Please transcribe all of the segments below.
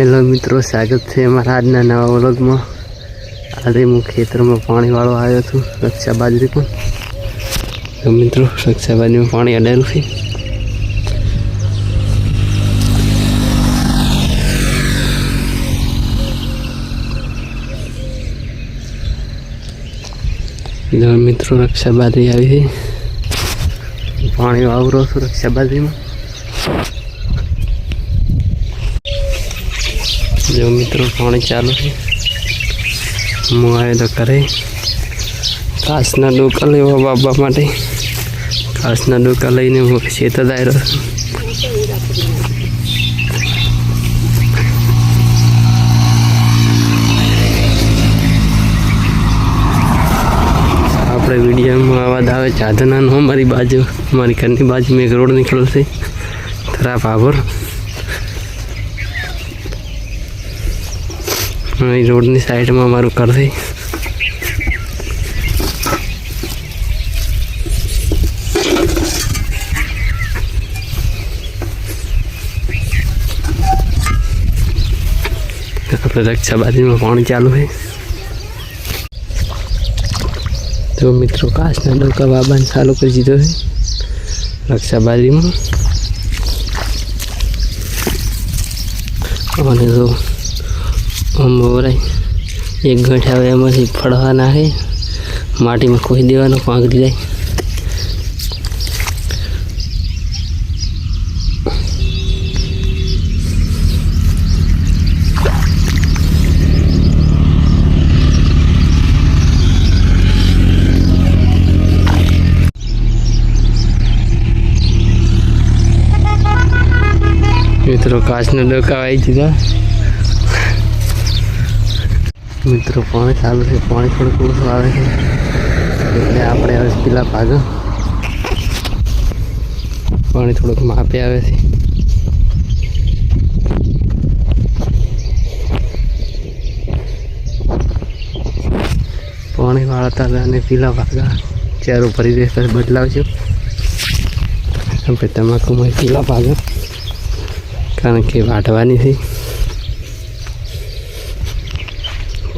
Hello मित्रों, स्वागत है हमारा आज नवा व्लॉग में। आज हूँ खेतर में पानी वालों आयो छू रक्षा बाजरी को। तो मित्रों, रक्षा बाजरी में पानी अडेरू है। जो मित्रों, रक्षा बाजरी आई है, पानी वावरो छू रक्षा बाजरी में। जो मित्रों, पानी चालू है। હું આવ્યો તો ઘરે ઘાસના ડોકા લેવા બાબા માટે। ઘાસના ડોકા લઈને હું ખેતર આવ્યો છું। આપણે વિડીયોમાં અવાજ આવે સાધનાનો। અમારી બાજુ, અમારી ઘરની બાજુમાં એક રોડ નીકળ્યો છે, થરા ભાભર। रोडनी साइड में अमरु घर है। रक्षा बाजरी में पानी चालू है। तो मित्रों, घासना डोका बाबा ने चालू कर दीधो है रक्षा बाजरी में। तो हम बोराय एक गठा एम फड़वा नाखे, माटी में खोई देवानो, पाकड़ी जाए। मित्रों, काचना डोका आई दीधा। मित्रों, पानी चालू है। पानी थोड़ा ओछું આવે છે એટલે આપણે હવે પેલા ભાગ પાણી થોડુંક માપે આવે છે। પાણી વાળતા અને પેલા ભાગા ચારો ભરી દે પછી બદલાવજો। આપણે તમાકુમાં પેલા ભાગા કારણ કે વાટવાની છે।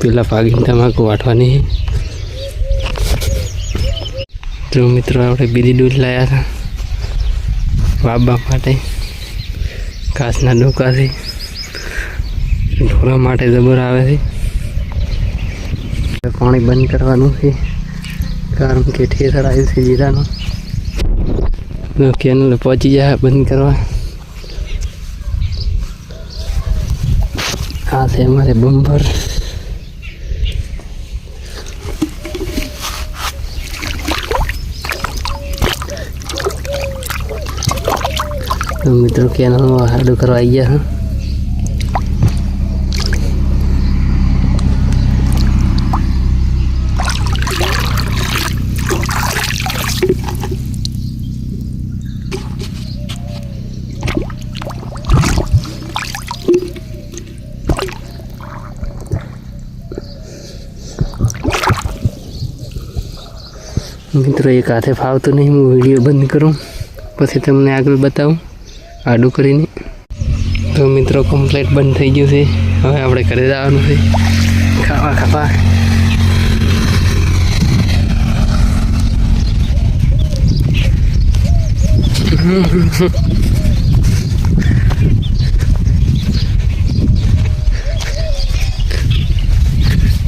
पीला भागी तमाकू वाटवानी है। तो मित्रों, આપણે બીજી ડોલ લાયા હતા બાબા માટે। ઘાસના ડોકા છે, ઢોરા માટે જબર આવે છે। પાણી બંધ કરવાનું છે કારણ કે ઠેસર આવ્યું છે જીરાનો। કેનલ પહોંચી જાય બંધ કરવા। આ છે અમારે બમ્બર। तो मित्रों, केनल में हाडू करवा गया है। मित्रों, एक हाथे फावतो नहीं, मैं वीडियो बंद करूँ પછી તમને આગળ બતાવું આડું કરીને। તો મિત્રો, કમ્પ્લીટ બંધ થઈ ગયું છે। હવે આપણે ઘરે જવાનું છે ખાવા ખાવા।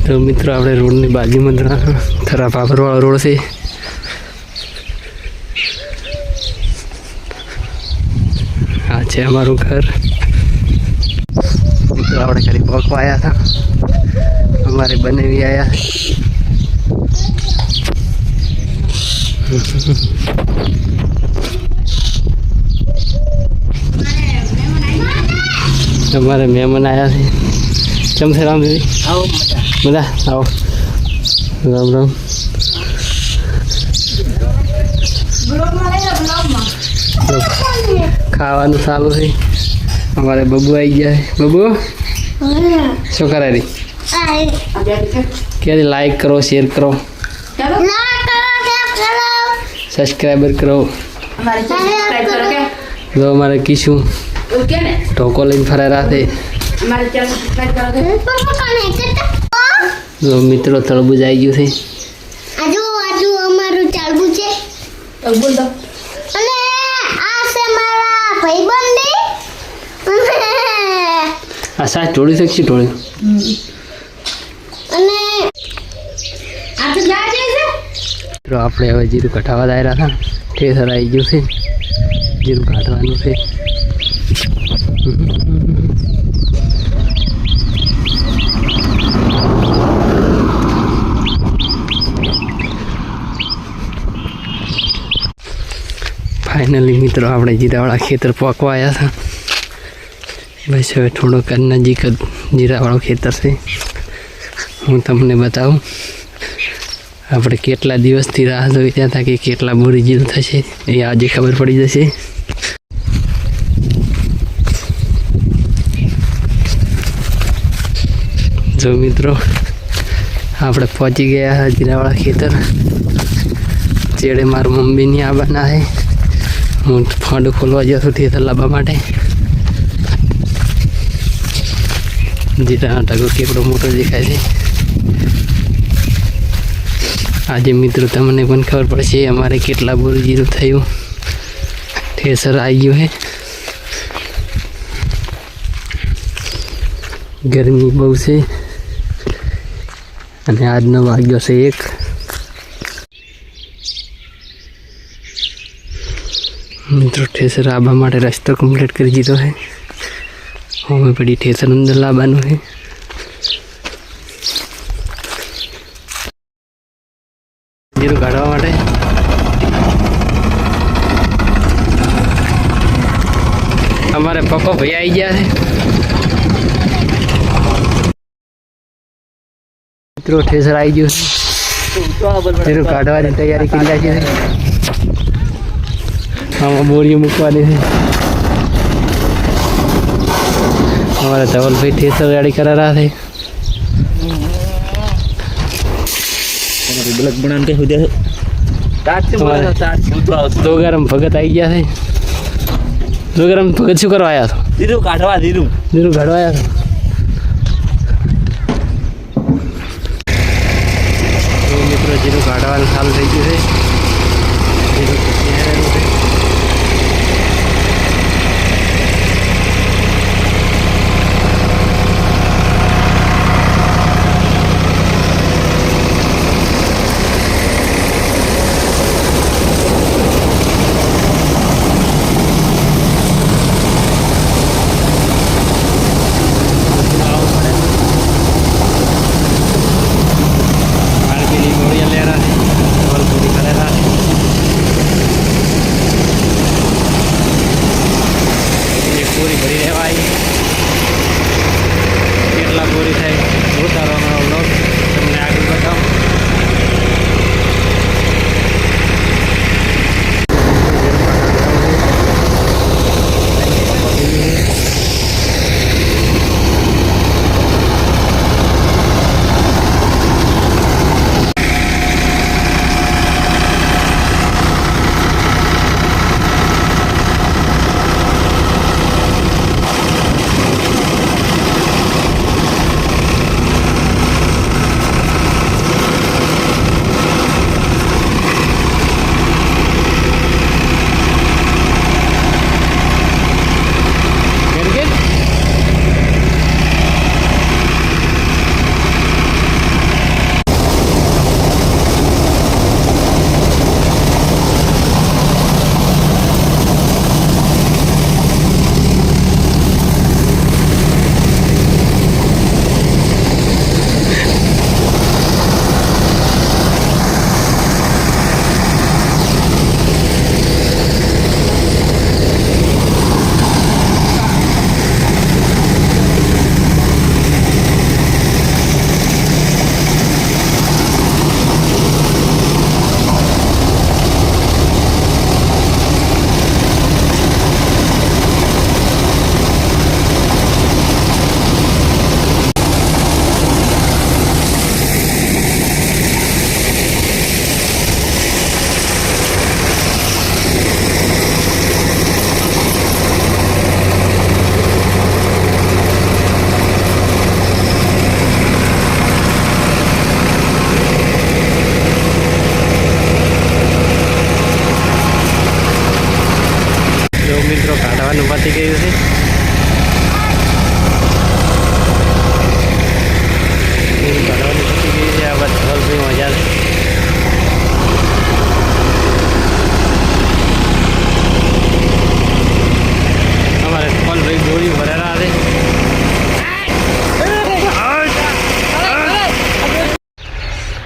તો મિત્રો, આપણે રોડની બાજુમાં થરા ભાભરવાળો રોડ છે। આ છે અમારું ઘર। तो આપણે ઘરે પહોંચવા આવ્યા હતા, અમારે બનાવી આવ્યા। અમારે મહેમાન આવ્યા છે। કેમ છે રામ દીદી? આવો મજા આવો। રામ રામ। ખાવાનું ચાલુ છે। અમારે બબુ આવી ગયા છે। બબુ શું કરે રી? કે લાઈક કરો, શેર કરો, સબસ્ક્રાઈબર કરો। જો અમારે કીશું ઢોકો લઈને ફરે રાતે। हमारे चैनल सब्सक्राइब करोगे पापा कौन है तो મિત્રો તળબૂજ આવી ગયું છે આજુ આજુ અમારું ચાલવું છે બોલ દો અને આ છે મારા ભાઈબંધી આ સાચ ટોળી શકશે ટોળી અને આ તો જા છે તો આપણે હવે જીરું કઢાવા દાયરા હતા ઠેસર આવી ગયું છે જીરું કાઢવાનું છે ફાઇનલી મિત્રો આપણે જીરાવાળા ખેતર પકવા આવ્યા હતા બસ હવે થોડોક નજીક જ જીરાવાળું ખેતર છે હું તમને બતાવું આપણે કેટલા દિવસથી રાહ જોઈ ત્યાં હતા કે કેટલા બોરી જીરું થશે એ આજે ખબર પડી જશે જો મિત્રો આપણે પહોંચી ગયા જીરાવાળા ખેતર ચેડે મારા મમ્મીની આ બના છે હું ફંડ ખોલવા ગયો છું થિયેટર લાવવા માટે જીરાનો ટકો કેટલો મોટો દેખાય છે આજે મિત્રો તમને પણ ખબર પડશે અમારે કેટલા બોર જીરું થયું ઠેસર આવી ગયું છે ગરમી બહુ છે અને આજનો વાગ્યો છે 1 મિત્રો ઠેસર આવવા માટે રસ્તો કમ્પ્લીટ કરી દીધો છે હવે પડી ઠેસર અંદર લાવવાનું છે જીરું કાઢવા માટે અમારે પપ્પા ભાઈ આવી ગયા છે મિત્રો ઠેસર આવી ગયું છે જીરું કાઢવાની તૈયારી કરી નાખી છે આમાં બોરીઓ મૂકવાની છે हमारा धवल भाई ठेसर रेडी करा रहा थे ब्लॉक बना के हो जाए दो गरम भगत आई गया थे दो गरम भगत शू करवाया था धीरू काटवा धीरू धीरू घड़वाया था तो मित्रों जीरू काटवा चालू થઈ ગયું છે જીરું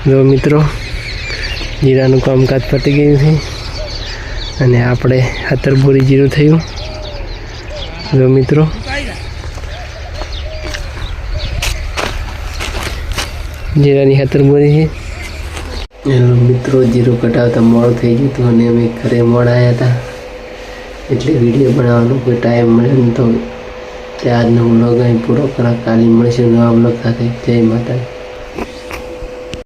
જો મિત્રો જીરાનું કામકાજ પતી ગયું છે અને આપણે 17 બોરી જીરું થયું. જો મિત્રો જીરાની 17 બોરી છે. મિત્રો જીરું કટાવતા મોડું થઈ ગયું હતું અને અમે ઘરે મોડા આવ્યા હતા એટલે વિડીયો બનાવવાનો કોઈ ટાઈમ મળ્યો નહોતો. તે આજનો વ્લોગ અહીં પૂરો કરા. કાલે મળીશું નવા વ્લોગ સાથે. જય માતા.